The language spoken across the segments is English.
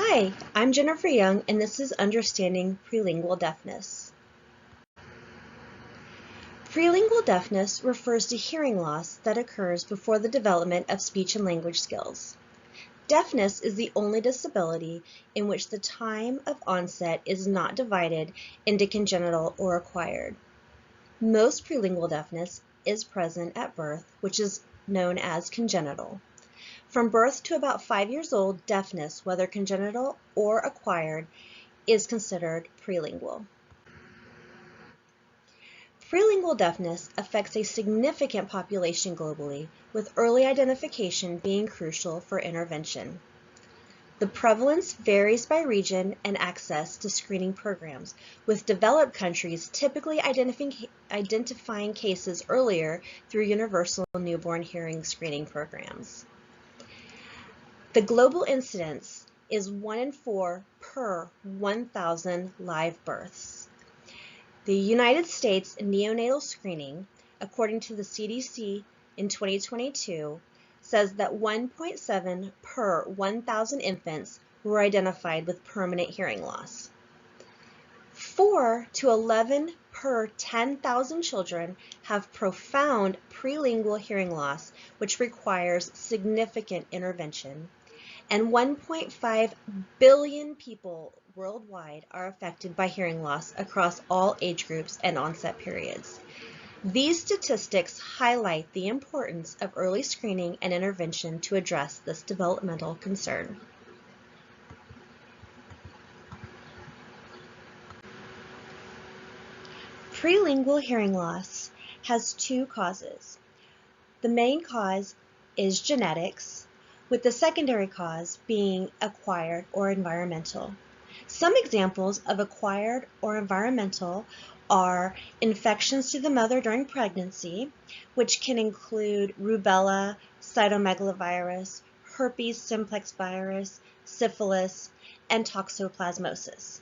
Hi, I'm Jennifer Young, and this is Understanding Prelingual Deafness. Prelingual deafness refers to hearing loss that occurs before the development of speech and language skills. Deafness is the only disability in which the time of onset is not divided into congenital or acquired. Most prelingual deafness is present at birth, which is known as congenital. From birth to about 5 years old, deafness, whether congenital or acquired, is considered prelingual. Prelingual deafness affects a significant population globally, with early identification being crucial for intervention. The prevalence varies by region and access to screening programs, with developed countries typically identifying cases earlier through universal newborn hearing screening programs. The global incidence is 1 in 4 per 1,000 live births. The United States neonatal screening, according to the CDC in 2022, says that 1.7 per 1,000 infants were identified with permanent hearing loss. 4 to 11 per 10,000 children have profound prelingual hearing loss, which requires significant intervention. And 1.5 billion people worldwide are affected by hearing loss across all age groups and onset periods. These statistics highlight the importance of early screening and intervention to address this developmental concern. Prelingual hearing loss has two causes. The main cause is genetics, with the secondary cause being acquired or environmental. Some examples of acquired or environmental are infections to the mother during pregnancy, which can include rubella, cytomegalovirus, herpes simplex virus, syphilis, and toxoplasmosis.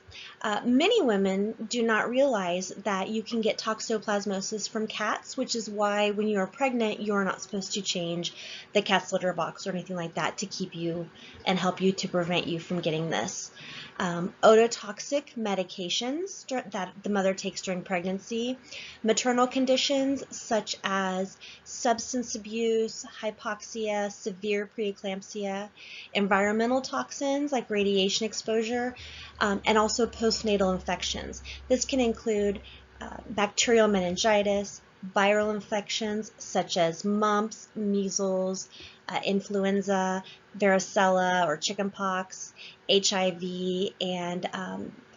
Many women do not realize that you can get toxoplasmosis from cats, which is why when you are pregnant, you're not supposed to change the cat's litter box or anything like that to keep you and help you to prevent you from getting this. Ototoxic medications that the mother takes during pregnancy, maternal conditions such as substance abuse, hypoxia, severe preeclampsia, environmental toxins like radiation exposure, and also postnatal infections. This can include bacterial meningitis, viral infections such as mumps, measles, influenza, varicella or chickenpox, HIV, and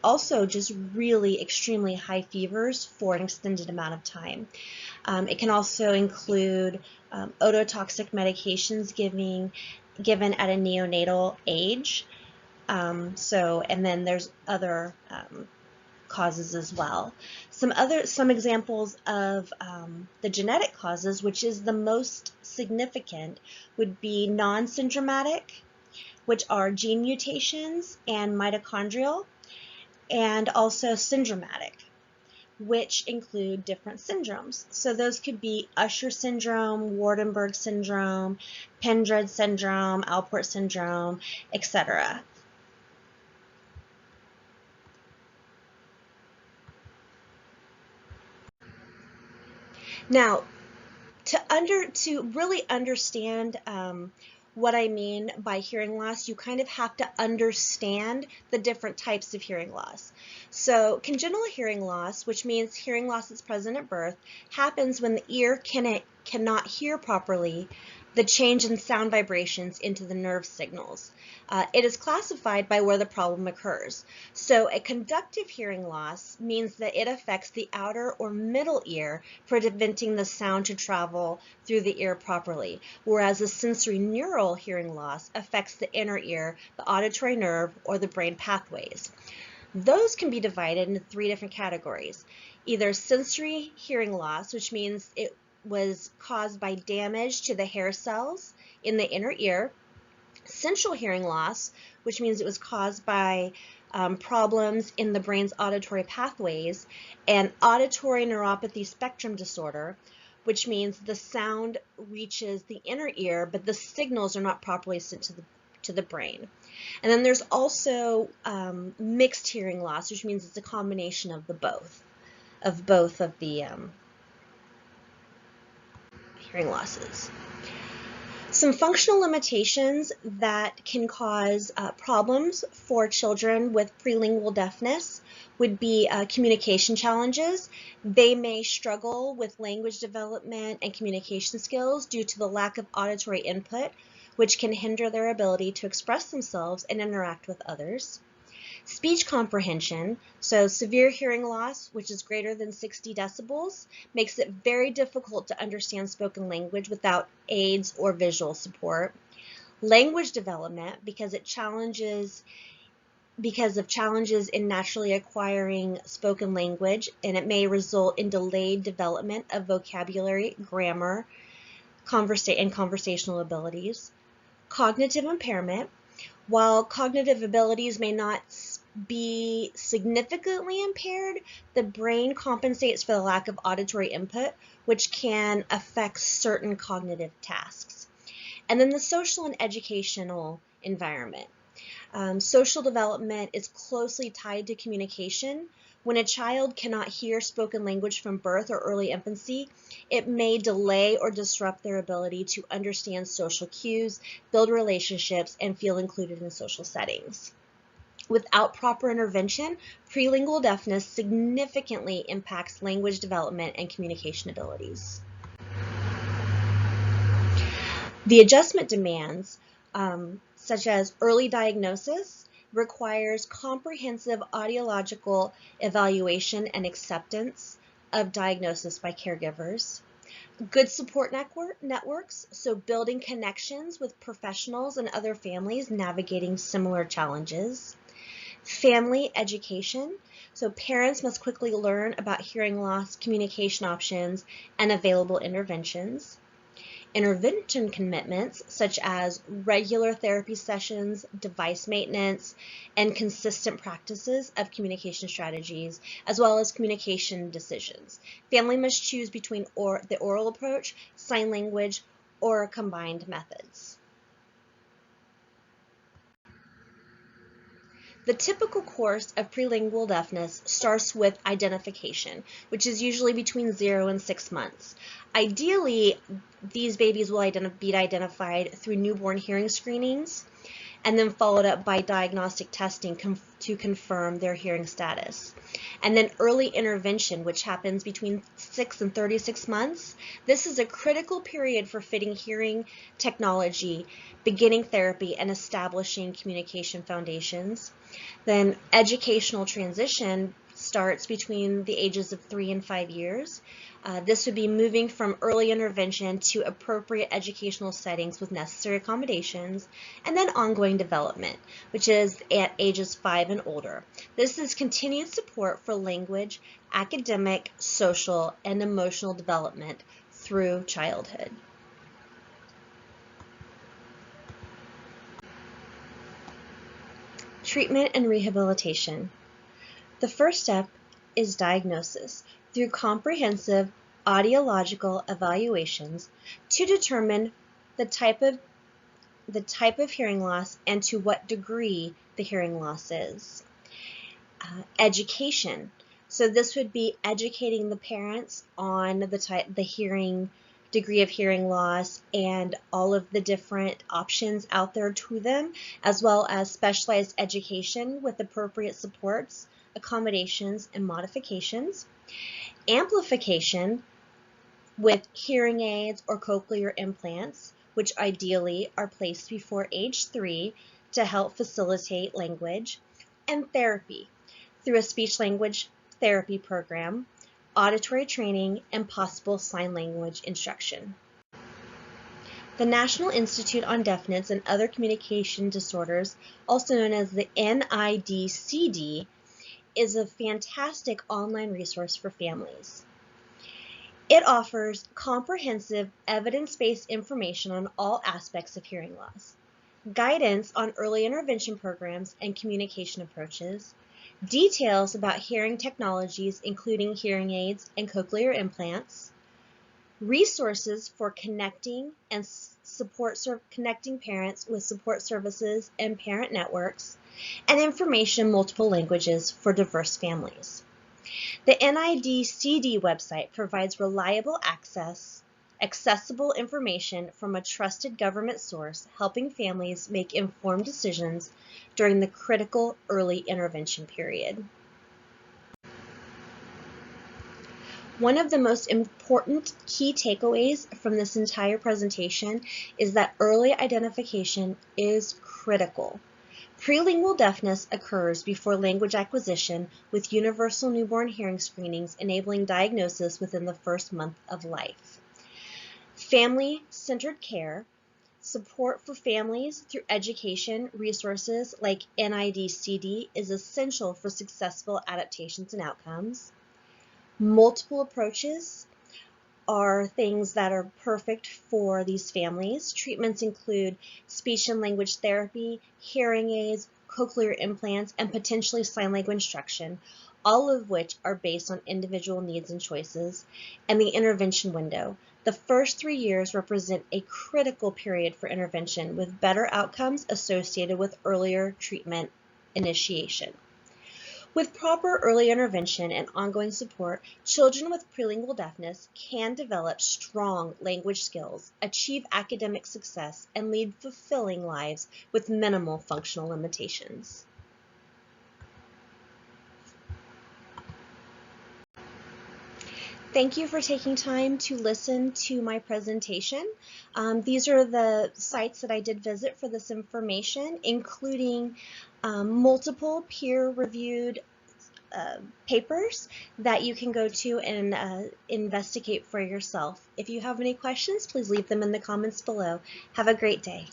also just really extremely high fevers for an extended amount of time. It can also include ototoxic medications given at a neonatal age. And then there's other causes as well. Some examples of the genetic causes, which is the most significant, would be non-syndromatic, which are gene mutations and mitochondrial, and also syndromatic, which include different syndromes. So those could be Usher syndrome, Waardenburg syndrome, Pendred syndrome, Alport syndrome, etc. Now, to really understand what I mean by hearing loss, you kind of have to understand the different types of hearing loss. So congenital hearing loss, which means hearing loss that's present at birth, happens when the ear cannot hear properly the change in sound vibrations into the nerve signals. It is classified by where the problem occurs. So a conductive hearing loss means that it affects the outer or middle ear, preventing the sound to travel through the ear properly, whereas a sensory neural hearing loss affects the inner ear, the auditory nerve, or the brain pathways. Those can be divided into 3 different categories. Either sensory hearing loss, which means it was caused by damage to the hair cells in the inner ear, central hearing loss, which means it was caused by problems in the brain's auditory pathways, and auditory neuropathy spectrum disorder, which means the sound reaches the inner ear, but the signals are not properly sent to the brain. And then there's also mixed hearing loss, which means it's a combination of both of the hearing losses. Some functional limitations that can cause problems for children with prelingual deafness would be communication challenges. They may struggle with language development and communication skills due to the lack of auditory input, which can hinder their ability to express themselves and interact with others. Speech comprehension, so severe hearing loss, which is greater than 60 decibels, makes it very difficult to understand spoken language without aids or visual support. Language development, because of challenges in naturally acquiring spoken language, and it may result in delayed development of vocabulary, grammar, and conversational abilities. Cognitive impairment, while cognitive abilities may not be significantly impaired, the brain compensates for the lack of auditory input, which can affect certain cognitive tasks. And then the social and educational environment. Social development is closely tied to communication. When a child cannot hear spoken language from birth or early infancy, it may delay or disrupt their ability to understand social cues, build relationships, and feel included in social settings. Without proper intervention, prelingual deafness significantly impacts language development and communication abilities. The adjustment demands, such as early diagnosis, requires comprehensive audiological evaluation and acceptance of diagnosis by caregivers. Good support networks, so building connections with professionals and other families navigating similar challenges. Family education, so parents must quickly learn about hearing loss, communication options, and available interventions. Intervention commitments, such as regular therapy sessions, device maintenance, and consistent practices of communication strategies, as well as communication decisions. Family must choose between the oral approach, sign language, or combined methods. The typical course of prelingual deafness starts with identification, which is usually between 0 and 6 months. Ideally, these babies will be identified through newborn hearing screenings and then followed up by diagnostic testing to confirm their hearing status. And then early intervention, which happens between 6 and 36 months. This is a critical period for fitting hearing technology, beginning therapy, and establishing communication foundations. Then educational transition starts between the ages of 3 and 5 years. This would be moving from early intervention to appropriate educational settings with necessary accommodations, and then ongoing development, which is at ages 5 and older. This is continued support for language, academic, social, and emotional development through childhood. Treatment and rehabilitation. The first step is diagnosis through comprehensive audiological evaluations to determine the type of hearing loss and to what degree the hearing loss is. Education. So this would be educating the parents on the degree of hearing loss and all of the different options out there to them, as well as specialized education with appropriate supports, accommodations, and modifications. Amplification with hearing aids or cochlear implants, which ideally are placed before age 3 to help facilitate language. And therapy through a speech-language therapy program, auditory training, and possible sign language instruction. The National Institute on Deafness and Other Communication Disorders, also known as the NIDCD, is a fantastic online resource for families. It offers comprehensive evidence-based information on all aspects of hearing loss, guidance on early intervention programs and communication approaches, details about hearing technologies including hearing aids and cochlear implants, resources for connecting and connecting parents with support services and parent networks, and information in multiple languages for diverse families. The NIDCD website provides reliable access, accessible information from a trusted government source, helping families make informed decisions during the critical early intervention period. One of the most important key takeaways from this entire presentation is that early identification is critical. Prelingual deafness occurs before language acquisition with universal newborn hearing screenings enabling diagnosis within the first month of life. Family-centered care, support for families through education resources like NIDCD is essential for successful adaptations and outcomes. Multiple approaches are things that are perfect for these families. Treatments include speech and language therapy, hearing aids, cochlear implants, and potentially sign language instruction, all of which are based on individual needs and choices. And the intervention window. The first 3 years represent a critical period for intervention with better outcomes associated with earlier treatment initiation. With proper early intervention and ongoing support, children with prelingual deafness can develop strong language skills, achieve academic success, and lead fulfilling lives with minimal functional limitations. Thank you for taking time to listen to my presentation. These are the sites that I did visit for this information, including multiple peer-reviewed papers that you can go to and investigate for yourself. If you have any questions, please leave them in the comments below. Have a great day.